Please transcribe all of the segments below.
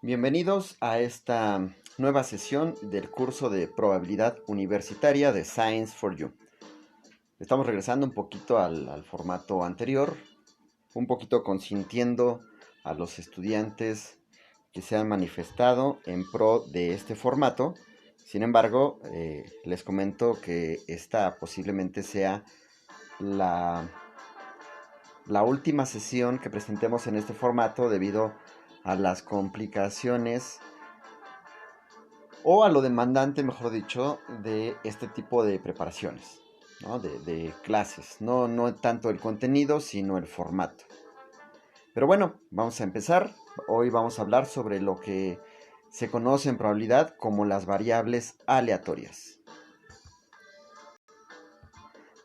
Bienvenidos a esta nueva sesión del curso de probabilidad universitaria de Science for You. Estamos regresando un poquito al formato anterior, un poquito consintiendo a los estudiantes que se han manifestado en pro de este formato. Sin embargo, les comento que esta posiblemente sea la última sesión que presentemos en este formato debido a las complicaciones o a lo demandante, mejor dicho, de este tipo de preparaciones, ¿no? de clases. No tanto el contenido, sino el formato. Pero bueno, vamos a empezar. Hoy vamos a hablar sobre lo que se conoce en probabilidad como las variables aleatorias.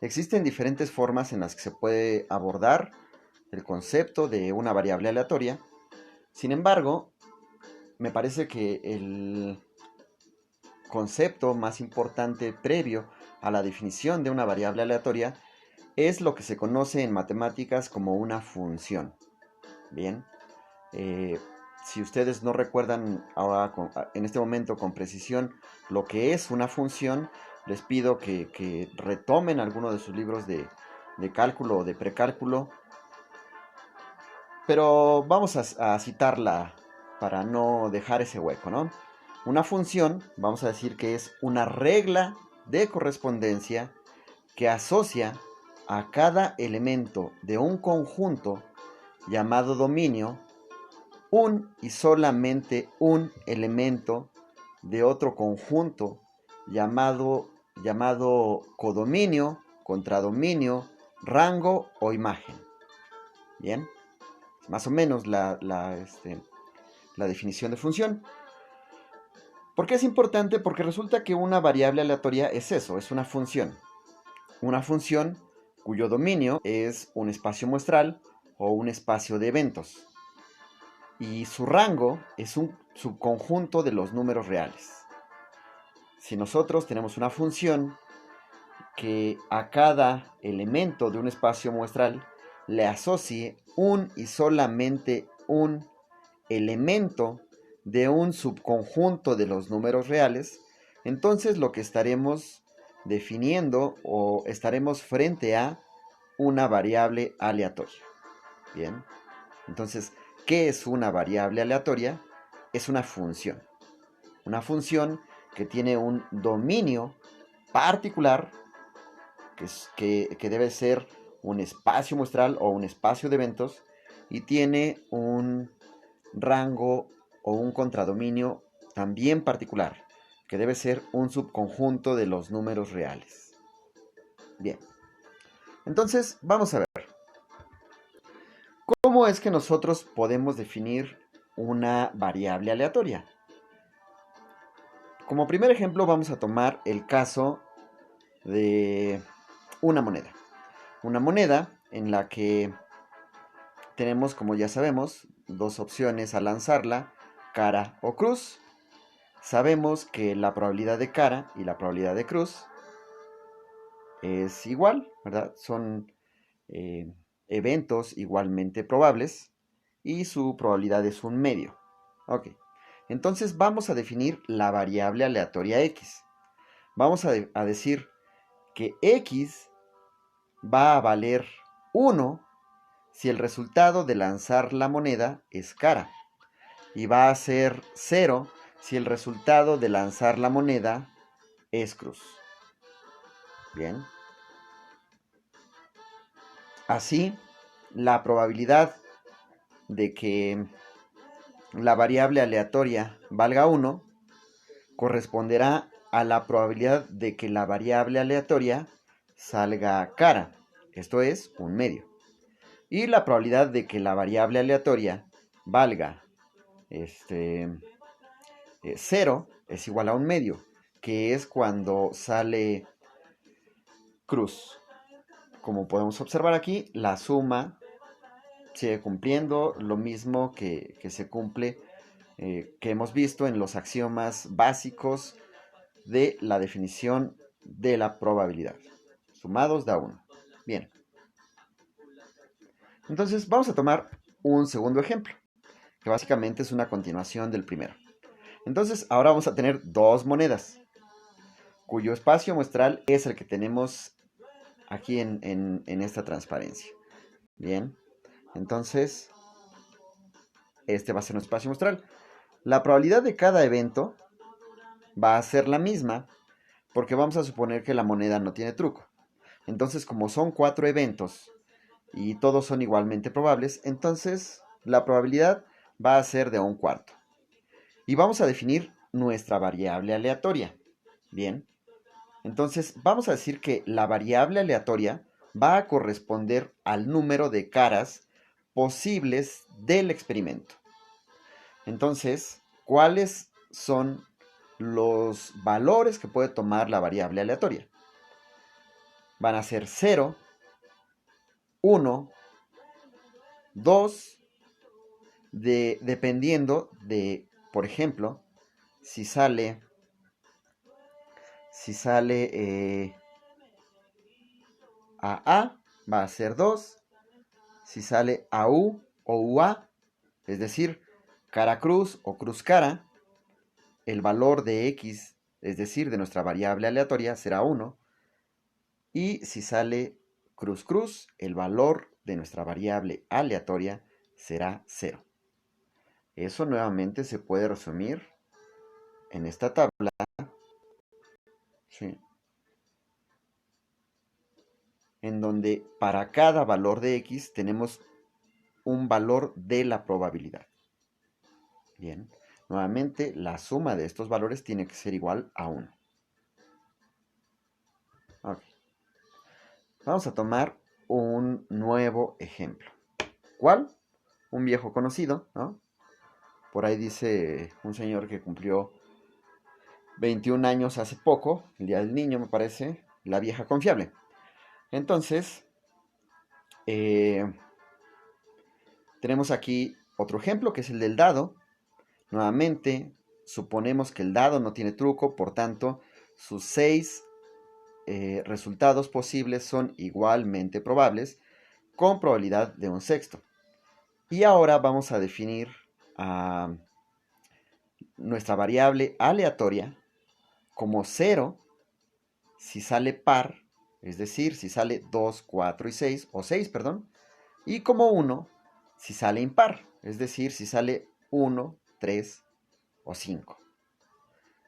Existen diferentes formas en las que se puede abordar el concepto de una variable aleatoria. Sin embargo, me parece que el concepto más importante previo a la definición de una variable aleatoria es lo que se conoce en matemáticas como una función. Bien, si ustedes no recuerdan ahora en este momento con precisión lo que es una función, les pido que retomen alguno de sus libros de cálculo o de precálculo, pero vamos a citarla para no dejar ese hueco, ¿no? Una función, vamos a decir que es una regla de correspondencia que asocia a cada elemento de un conjunto llamado dominio un y solamente un elemento de otro conjunto llamado codominio, contradominio, rango o imagen. Bien, más o menos la definición de función. ¿Por qué es importante? Porque resulta que una variable aleatoria es eso, es una función. Una función cuyo dominio es un espacio muestral o un espacio de eventos. Y su rango es un subconjunto de los números reales. Si nosotros tenemos una función que a cada elemento de un espacio muestral le asocie un y solamente un elemento de un subconjunto de los números reales, entonces lo que estaremos definiendo o estaremos frente a una variable aleatoria. Bien, entonces, ¿qué es una variable aleatoria? Es una función. Una función que tiene un dominio particular, que debe ser un espacio muestral o un espacio de eventos, y tiene un rango o un contradominio también particular, que debe ser un subconjunto de los números reales. Bien, entonces vamos a ver. ¿Cómo es que nosotros podemos definir una variable aleatoria? Como primer ejemplo vamos a tomar el caso de una moneda. Una moneda en la que tenemos, como ya sabemos, dos opciones al lanzarla, cara o cruz. Sabemos que la probabilidad de cara y la probabilidad de cruz es igual, ¿verdad? Son eventos igualmente probables y su probabilidad es un medio. Ok, entonces vamos a definir la variable aleatoria x. Vamos a decir que x va a valer 1 si el resultado de lanzar la moneda es cara, y va a ser 0 si el resultado de lanzar la moneda es cruz. Bien. Así, la probabilidad de que la variable aleatoria valga 1 corresponderá a la probabilidad de que la variable aleatoria salga cara, esto es, un medio. Y la probabilidad de que la variable aleatoria valga 0 es igual a un medio, que es cuando sale cruz. Como podemos observar aquí, la suma sigue cumpliendo lo mismo que se cumple, que hemos visto en los axiomas básicos de la definición de la probabilidad. Sumados da 1. Bien. Entonces vamos a tomar un segundo ejemplo, que básicamente es una continuación del primero. Entonces, ahora vamos a tener dos monedas, cuyo espacio muestral es el que tenemos aquí en esta transparencia. Bien, entonces, este va a ser nuestro espacio muestral. La probabilidad de cada evento va a ser la misma, porque vamos a suponer que la moneda no tiene truco. Entonces, como son 4 eventos y todos son igualmente probables, entonces la probabilidad va a ser de 1/4. Y vamos a definir nuestra variable aleatoria. Bien, entonces vamos a decir que la variable aleatoria va a corresponder al número de caras posibles del experimento. Entonces, ¿cuáles son los valores que puede tomar la variable aleatoria? Van a ser 0, 1, 2, dependiendo de, por ejemplo, si sale AA, va a ser 2. Si sale AU o UA, es decir, cara cruz o cruz cara, el valor de X, es decir, de nuestra variable aleatoria, será 1. Y si sale cruz cruz, el valor de nuestra variable aleatoria será 0. Eso nuevamente se puede resumir en esta tabla. ¿Sí? En donde para cada valor de X tenemos un valor de la probabilidad. Bien, nuevamente la suma de estos valores tiene que ser igual a 1. Okay. Vamos a tomar un nuevo ejemplo. ¿Cuál? Un viejo conocido, ¿no? Por ahí dice un señor que cumplió 21 años hace poco, el día del niño me parece, la vieja confiable. Entonces, tenemos aquí otro ejemplo que es el del dado. Nuevamente, suponemos que el dado no tiene truco, por tanto, sus 6 resultados posibles son igualmente probables, con probabilidad de 1/6. Y ahora vamos a definir nuestra variable aleatoria como 0 si sale par, es decir, si sale 2, 4 y 6, o 6, perdón, y como 1 si sale impar, es decir, si sale 1, 3 o 5.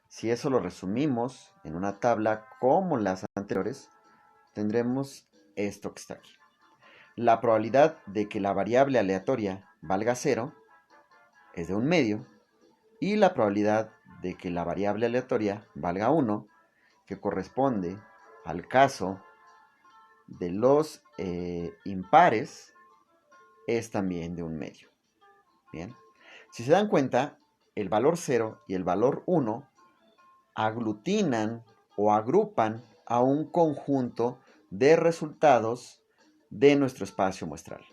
Si eso lo resumimos en una tabla como las anteriores, tendremos esto que está aquí. La probabilidad de que la variable aleatoria valga 0 es de 1/2, y la probabilidad de que la variable aleatoria valga 1, que corresponde al caso de los impares, es también de 1/2. Bien, si se dan cuenta, el valor 0 y el valor 1 aglutinan o agrupan a un conjunto de resultados de nuestro espacio muestral.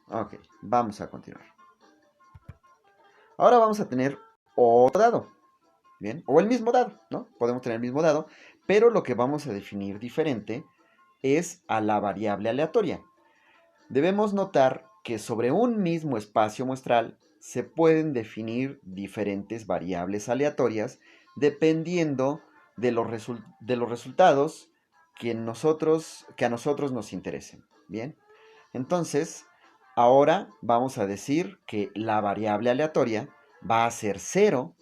Ok, vamos a continuar. Ahora vamos a tener otro dado, ¿bien? O el mismo dado, ¿no? Podemos tener el mismo dado, pero lo que vamos a definir diferente es a la variable aleatoria. Debemos notar que sobre un mismo espacio muestral se pueden definir diferentes variables aleatorias dependiendo de los resultados que a nosotros nos interesen. Bien, entonces ahora vamos a decir que la variable aleatoria va a ser 0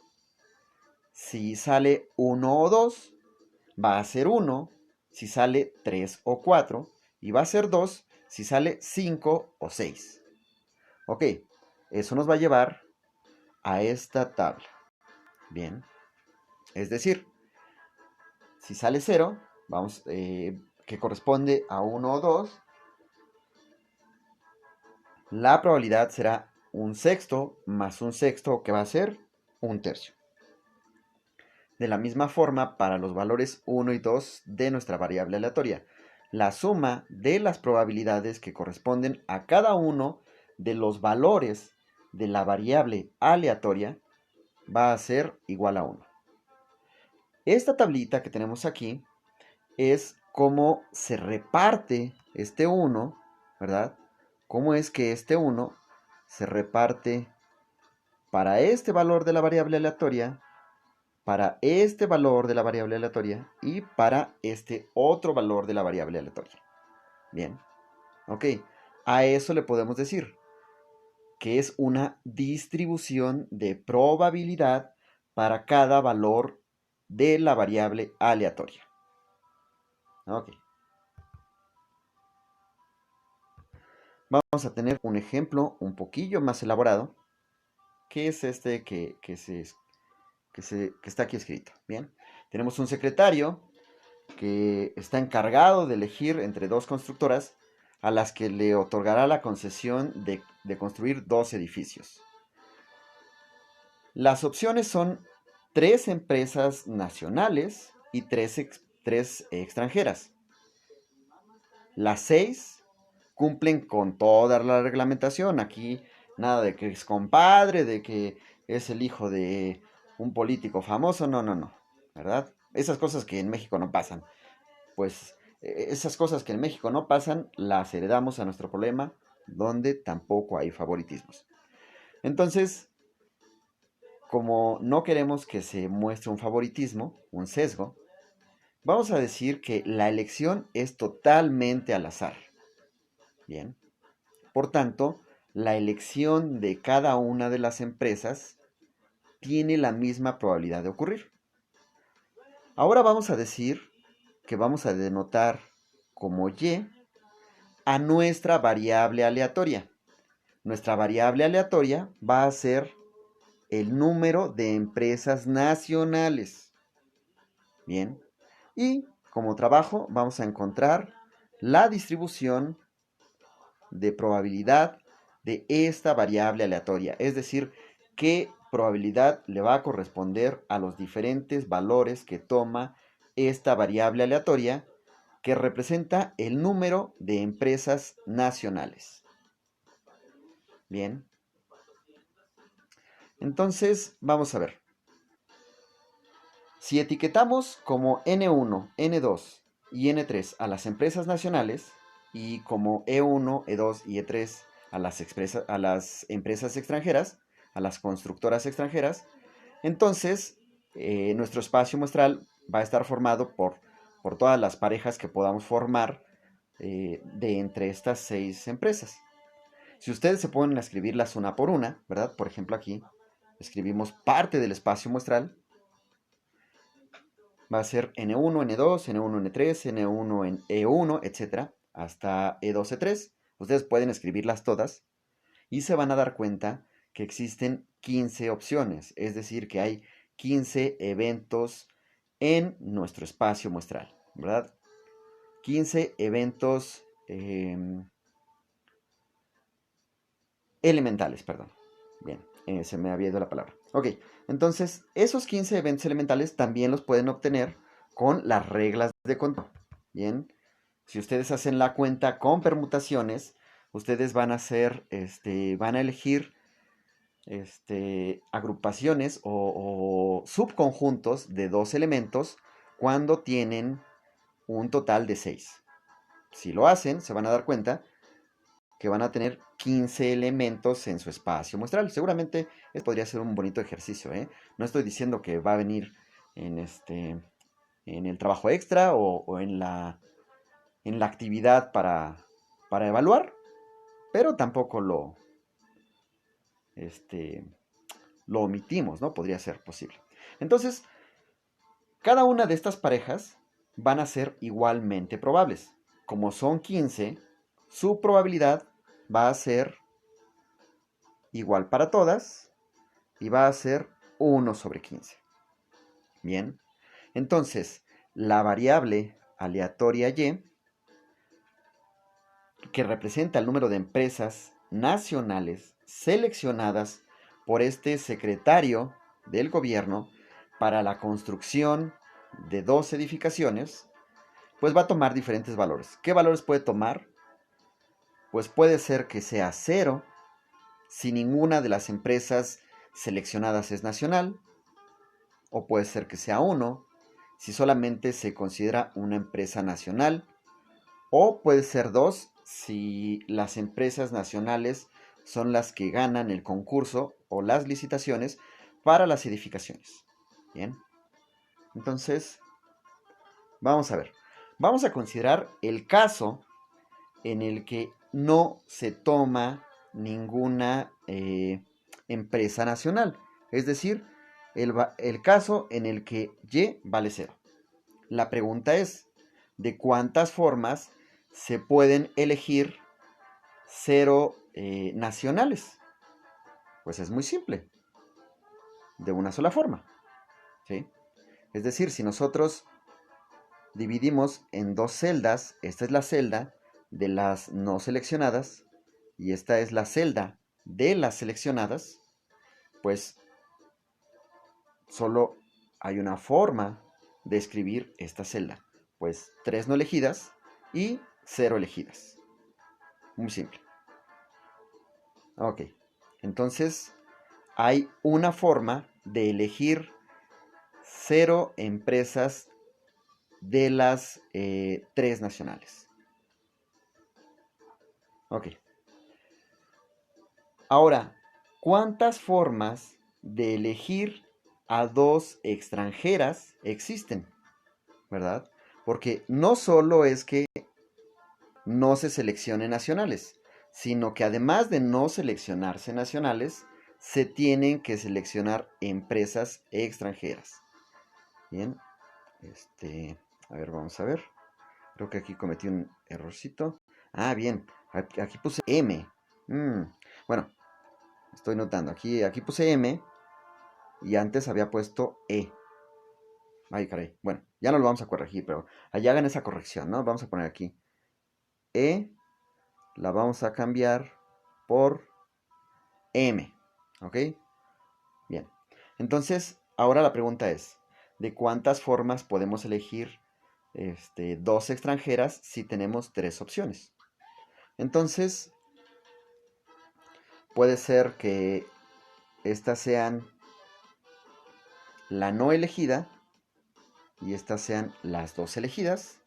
si sale 1 o 2, va a ser 1 si sale 3 o 4, y va a ser 2 si sale 5 o 6. Ok, eso nos va a llevar a esta tabla. Bien, es decir, si sale 0, que corresponde a 1 o 2, la probabilidad será 1/6 más 1/6, que va a ser 1/3. De la misma forma, para los valores 1 y 2 de nuestra variable aleatoria, la suma de las probabilidades que corresponden a cada uno de los valores de la variable aleatoria va a ser igual a 1. Esta tablita que tenemos aquí es cómo se reparte este 1, ¿verdad? Cómo es que este 1 se reparte para este valor de la variable aleatoria, para este valor de la variable aleatoria y para este otro valor de la variable aleatoria. Bien, ok, a eso le podemos decir que es una distribución de probabilidad para cada valor de la variable aleatoria. Ok. Vamos a tener un ejemplo un poquillo más elaborado, que es este que está aquí escrito. Bien, tenemos un secretario que está encargado de elegir entre dos constructoras a las que le otorgará la concesión de construir dos edificios. Las opciones son 3 empresas nacionales y 3 extranjeras. Las 6 cumplen con toda la reglamentación. Aquí nada de que es compadre, de que es el hijo de un político famoso. No, no, no. ¿Verdad? Esas cosas que en México no pasan. Pues esas cosas que en México no pasan, las heredamos a nuestro problema, donde tampoco hay favoritismos. Entonces, como no queremos que se muestre un favoritismo, un sesgo, vamos a decir que la elección es totalmente al azar. Bien. Por tanto, la elección de cada una de las empresas tiene la misma probabilidad de ocurrir. Ahora vamos a decir que vamos a denotar como Y a nuestra variable aleatoria. Nuestra variable aleatoria va a ser el número de empresas nacionales. Bien. Y como trabajo vamos a encontrar la distribución de probabilidad de esta variable aleatoria. Es decir, qué probabilidad le va a corresponder a los diferentes valores que toma esta variable aleatoria que representa el número de empresas nacionales. Bien. Entonces, vamos a ver. Si etiquetamos como N1, N2 y N3 a las empresas nacionales y como E1, E2 y E3 a las empresas extranjeras, a las constructoras extranjeras, entonces nuestro espacio muestral va a estar formado por todas las parejas que podamos formar de entre estas 6 empresas. Si ustedes se ponen a escribirlas una por una, ¿verdad? Por ejemplo, aquí escribimos parte del espacio muestral. Va a ser N1, N2, N1, N3, N1, E1, etc. hasta E2, E3. Ustedes pueden escribirlas todas y se van a dar cuenta que existen 15 opciones, es decir, que hay 15 eventos en nuestro espacio muestral, ¿verdad? 15 eventos elementales, perdón. Bien, se me había ido la palabra. Ok, entonces esos 15 eventos elementales también los pueden obtener con las reglas de conteo. Bien, si ustedes hacen la cuenta con permutaciones, ustedes van a hacer, van a elegir agrupaciones o subconjuntos de 2 elementos cuando tienen un total de 6. Si lo hacen, se van a dar cuenta que van a tener 15 elementos en su espacio muestral. Seguramente podría ser un bonito ejercicio, ¿eh? No estoy diciendo que va a venir en, en el trabajo extra o en la actividad para evaluar, pero tampoco lo omitimos, ¿no? Podría ser posible. Entonces, cada una de estas parejas van a ser igualmente probables. Como son 15, su probabilidad va a ser igual para todas y va a ser 1 sobre 15. Bien, entonces la variable aleatoria Y, que representa el número de empresas nacionales seleccionadas por este secretario del gobierno para la construcción de 2 edificaciones, pues va a tomar diferentes valores. ¿Qué valores puede tomar? Pues puede ser que sea 0 si ninguna de las empresas seleccionadas es nacional, o puede ser que sea 1 si solamente se considera una empresa nacional, o puede ser 2 si las empresas nacionales son las que ganan el concurso o las licitaciones para las edificaciones. Bien, entonces vamos a ver. Vamos a considerar el caso en el que no se toma ninguna empresa nacional. Es decir, el caso en el que Y vale 0. La pregunta es, ¿de cuántas formas se pueden elegir 0 nacionales? Pues es muy simple, de una sola forma, ¿sí? Es decir, si nosotros dividimos en dos celdas, esta es la celda de las no seleccionadas y esta es la celda de las seleccionadas, pues solo hay una forma de escribir esta celda, pues 3 no elegidas y 0 elegidas. Muy simple. Ok, entonces hay una forma de elegir 0 empresas de las 3 nacionales. Ok. Ahora, ¿cuántas formas de elegir a 2 extranjeras existen? ¿Verdad? Porque no solo es que no se seleccionen nacionales, sino que además de no seleccionarse nacionales, se tienen que seleccionar empresas extranjeras. Bien, a ver, vamos a ver. Creo que aquí cometí un errorcito. Ah, bien, aquí puse M. Bueno, estoy notando, aquí puse M y antes había puesto E. Ay, caray. Bueno, ya no lo vamos a corregir, pero allá hagan esa corrección, ¿no? Vamos a poner aquí E, la vamos a cambiar por M, ¿ok? Bien. Entonces, ahora la pregunta es, ¿de cuántas formas podemos elegir 2 extranjeras si tenemos 3 opciones? Entonces, puede ser que estas sean la no elegida y estas sean las 2 elegidas,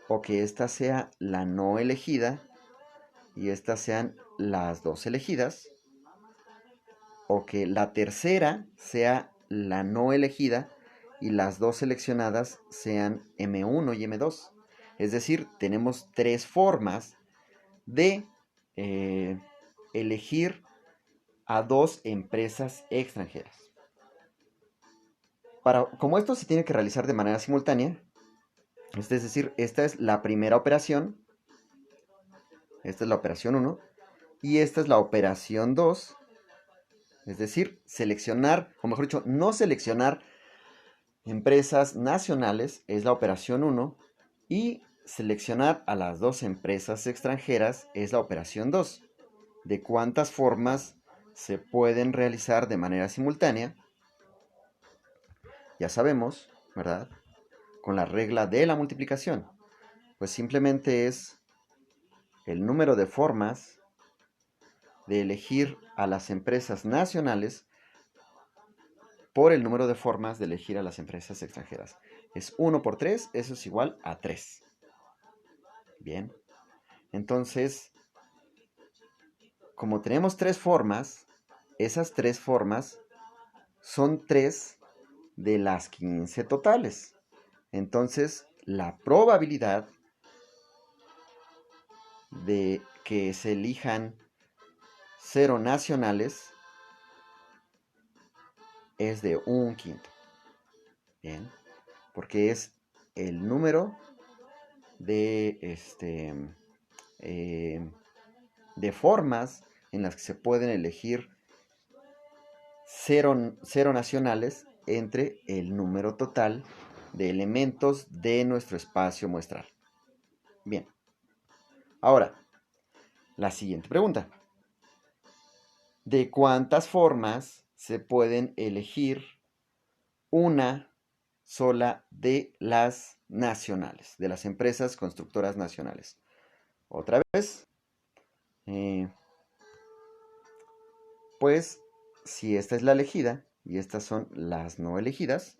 o que esta sea la no elegida y estas sean las 2 elegidas, o que la tercera sea la no elegida y las 2 seleccionadas sean M1 y M2. Es decir, tenemos 3 formas de elegir a 2 empresas extranjeras. Como esto se tiene que realizar de manera simultánea, es decir, esta es la primera operación, esta es la operación 1 y esta es la operación 2, es decir, seleccionar, o mejor dicho, no seleccionar empresas nacionales es la operación 1 y seleccionar a las 2 empresas extranjeras es la operación 2. ¿De cuántas formas se pueden realizar de manera simultánea? Ya sabemos, ¿verdad? Con la regla de la multiplicación. Pues simplemente es el número de formas de elegir a las empresas nacionales por el número de formas de elegir a las empresas extranjeras. Es 1 por 3, eso es igual a 3. Bien. Entonces, como tenemos 3 formas, esas 3 formas son 3 de las 15 totales. Entonces, la probabilidad de que se elijan 0 nacionales es de 1/5. Bien, porque es el número de, de formas en las que se pueden elegir 0 nacionales entre el número total de elementos de nuestro espacio muestral. Bien, ahora, la siguiente pregunta. ¿De cuántas formas se pueden elegir una sola de las nacionales, de las empresas constructoras nacionales? Otra vez, pues si esta es la elegida y estas son las no elegidas,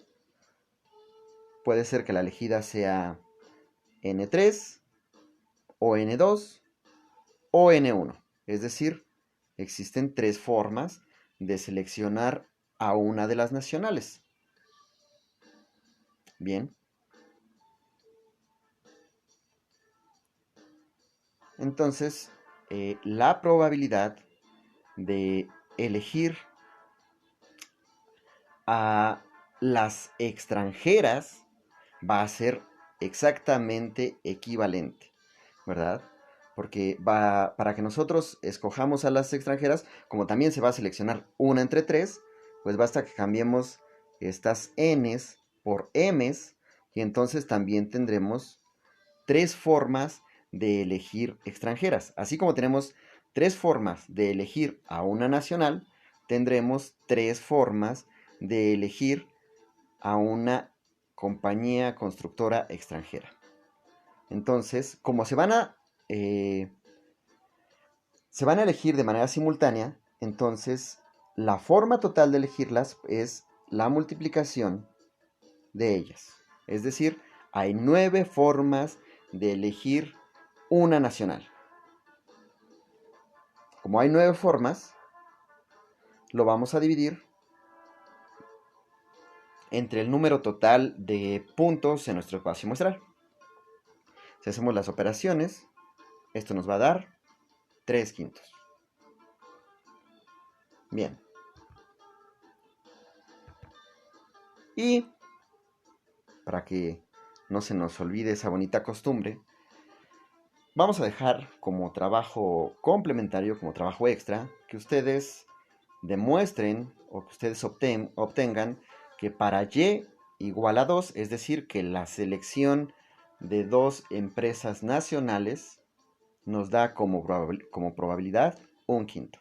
puede ser que la elegida sea N3 o N2 o N1. Es decir, existen 3 formas de seleccionar a una de las nacionales. Bien. Entonces, la probabilidad de elegir a las extranjeras va a ser exactamente equivalente, ¿verdad? Porque para que nosotros escojamos a las extranjeras, como también se va a seleccionar una entre 3, pues basta que cambiemos estas n's por m's y entonces también tendremos 3 formas de elegir extranjeras. Así como tenemos 3 formas de elegir a una nacional, tendremos 3 formas de elegir a una compañía constructora extranjera. Entonces, como se van a elegir de manera simultánea, entonces la forma total de elegirlas es la multiplicación de ellas. Es decir, hay 9 formas de elegir una nacional. Como hay 9 formas, lo vamos a dividir entre el número total de puntos en nuestro espacio muestral. Si hacemos las operaciones, esto nos va a dar 3/5. Bien. Y para que no se nos olvide esa bonita costumbre, vamos a dejar como trabajo complementario, como trabajo extra, que ustedes demuestren o que ustedes obtengan que para y igual a 2, es decir, que la selección de 2 empresas nacionales nos da como probabilidad 1/5.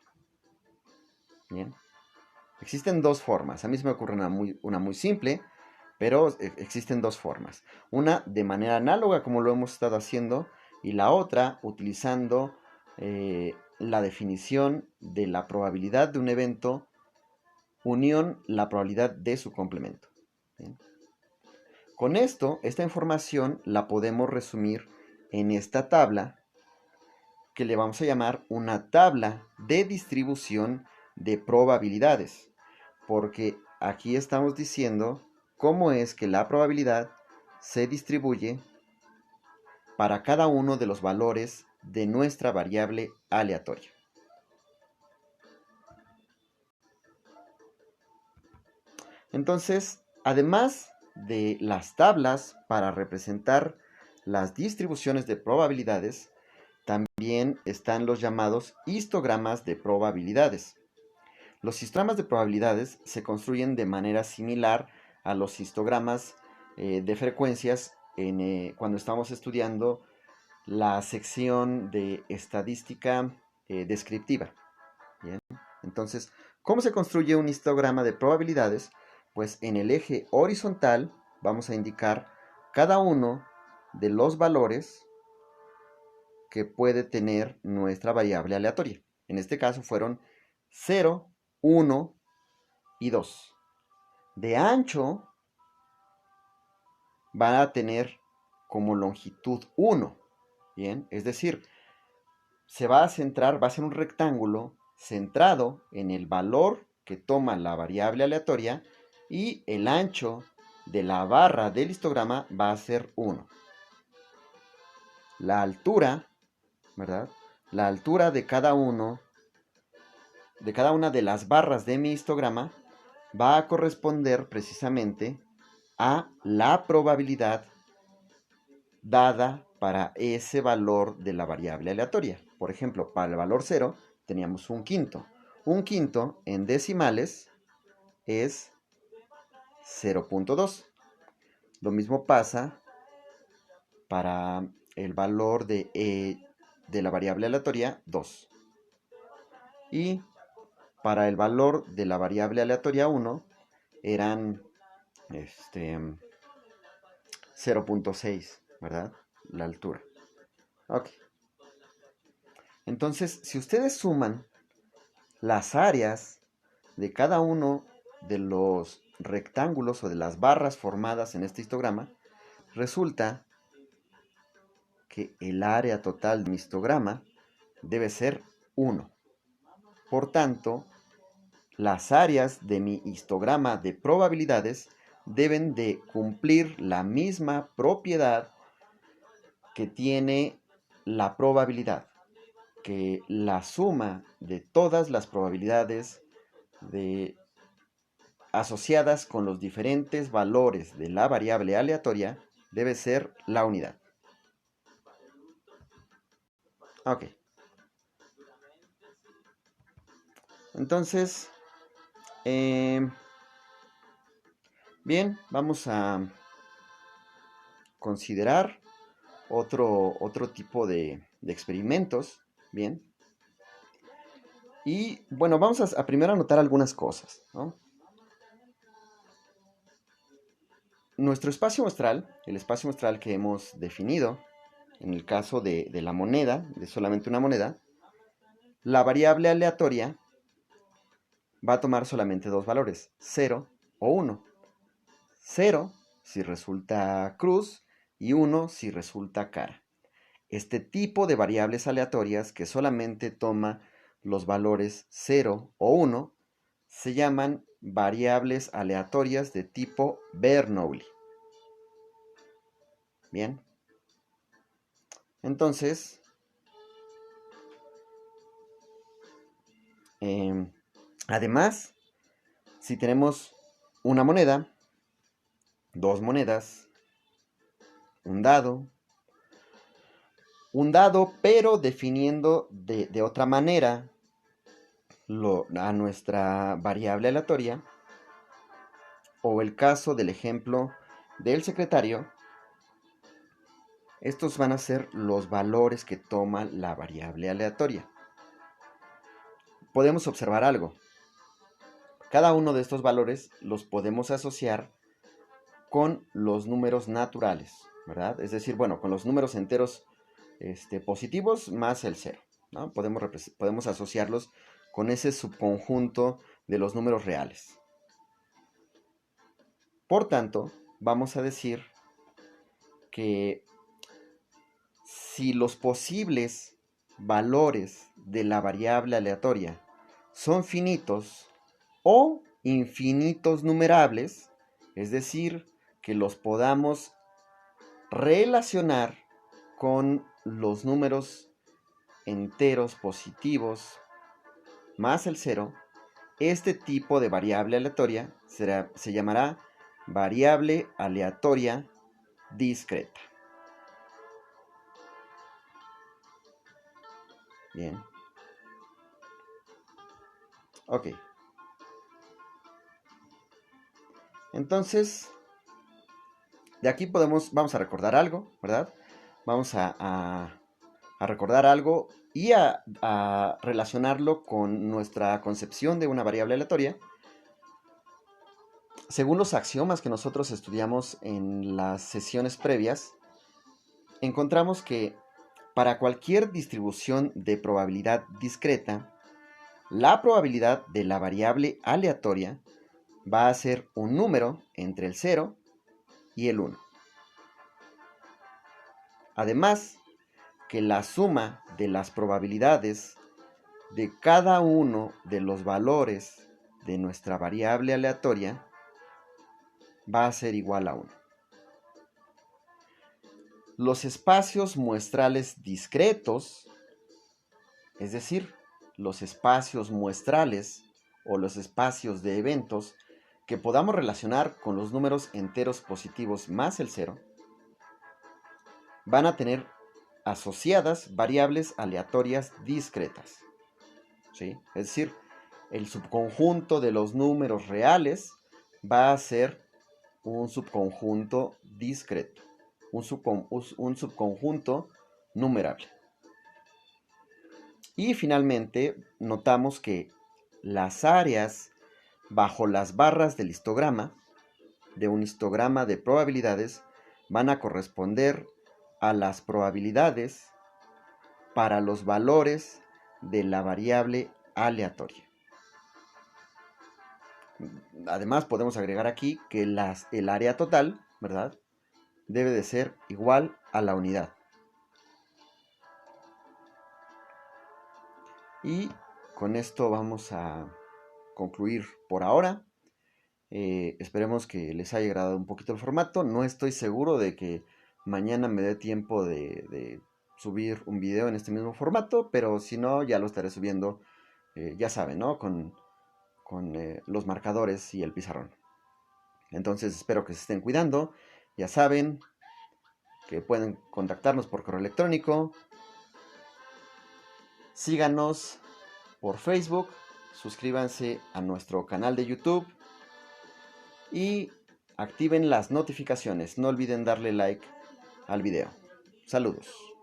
Bien. Existen 2 formas. A mí se me ocurre una muy simple, pero existen 2 formas. Una de manera análoga, como lo hemos estado haciendo, y la otra utilizando la definición de la probabilidad de un evento unión la probabilidad de su complemento. ¿Bien? Con esto, esta información la podemos resumir en esta tabla que le vamos a llamar una tabla de distribución de probabilidades, porque aquí estamos diciendo cómo es que la probabilidad se distribuye para cada uno de los valores de nuestra variable aleatoria. Entonces, además de las tablas para representar las distribuciones de probabilidades, también están los llamados histogramas de probabilidades. Los histogramas de probabilidades se construyen de manera similar a los histogramas de frecuencias cuando estamos estudiando la sección de estadística descriptiva. Bien. Entonces, ¿cómo se construye un histograma de probabilidades? Pues en el eje horizontal vamos a indicar cada uno de los valores que puede tener nuestra variable aleatoria. En este caso fueron 0, 1 y 2. De ancho van a tener como longitud 1. Bien, es decir, se va a centrar, va a ser un rectángulo centrado en el valor que toma la variable aleatoria y el ancho de la barra del histograma va a ser 1. La altura, ¿verdad? La altura de cada una de las barras de mi histograma va a corresponder precisamente a la probabilidad dada para ese valor de la variable aleatoria. Por ejemplo, para el valor 0 teníamos 1/5. 1/5 en decimales es 0.2. Lo mismo pasa para el valor de la variable aleatoria 2. Y para el valor de la variable aleatoria 1 eran 0.6, ¿verdad? La altura. Ok. Entonces, si ustedes suman las áreas de cada uno de los rectángulos o de las barras formadas en este histograma, resulta que el área total de mi histograma debe ser 1. Por tanto, las áreas de mi histograma de probabilidades deben de cumplir la misma propiedad que tiene la probabilidad, que la suma de todas las probabilidades asociadas con los diferentes valores de la variable aleatoria debe ser la unidad. Ok. Entonces, bien, vamos a considerar otro tipo de experimentos. Bien. Y bueno, vamos a primero anotar algunas cosas, ¿no? Nuestro espacio muestral, el espacio muestral que hemos definido, en el caso de la moneda, de solamente una moneda, la variable aleatoria va a tomar solamente dos valores, 0 o 1. 0 si resulta cruz y 1 si resulta cara. Este tipo de variables aleatorias que solamente toma los valores 0 o 1 se llaman variables aleatorias de tipo Bernoulli. Bien. Entonces, además, si tenemos una moneda, dos monedas, un dado, pero definiendo de otra manera a nuestra variable aleatoria, o el caso del ejemplo del secretario, estos van a ser los valores que toma la variable aleatoria. Podemos observar algo. Cada uno de estos valores los podemos asociar con los números naturales, ¿verdad? Es decir, bueno, con los números enteros positivos más el 0, ¿no? Podemos asociarlos con ese subconjunto de los números reales. Por tanto, vamos a decir que si los posibles valores de la variable aleatoria son finitos o infinitos numerables, es decir, que los podamos relacionar con los números enteros positivos más el 0, este tipo de variable aleatoria se llamará variable aleatoria discreta. Bien. Ok. Entonces, de aquí vamos a recordar algo, ¿verdad? Vamos a recordar algo y a relacionarlo con nuestra concepción de una variable aleatoria. Según los axiomas que nosotros estudiamos en las sesiones previas, encontramos que para cualquier distribución de probabilidad discreta, la probabilidad de la variable aleatoria va a ser un número entre el 0 y el 1. Además, que la suma de las probabilidades de cada uno de los valores de nuestra variable aleatoria va a ser igual a 1. Los espacios muestrales discretos, es decir, los espacios muestrales o los espacios de eventos que podamos relacionar con los números enteros positivos más el 0, van a tener asociadas variables aleatorias discretas. ¿Sí? Es decir, el subconjunto de los números reales va a ser un subconjunto discreto, un subconjunto numerable. Y finalmente, notamos que las áreas bajo las barras del histograma, de un histograma de probabilidades, van a corresponder a las probabilidades para los valores de la variable aleatoria. Además, podemos agregar aquí que el área total, ¿verdad?, debe de ser igual a la unidad. Y con esto vamos a concluir por ahora. Esperemos que les haya agradado un poquito el formato. No estoy seguro de que mañana me dé tiempo de subir un video en este mismo formato, pero si no, ya lo estaré subiendo, ya saben, ¿no? Con los marcadores y el pizarrón. Entonces espero que se estén cuidando. Ya saben que pueden contactarnos por correo electrónico. Síganos por Facebook. Suscríbanse a nuestro canal de YouTube. Y activen las notificaciones. No olviden darle like al video. Saludos.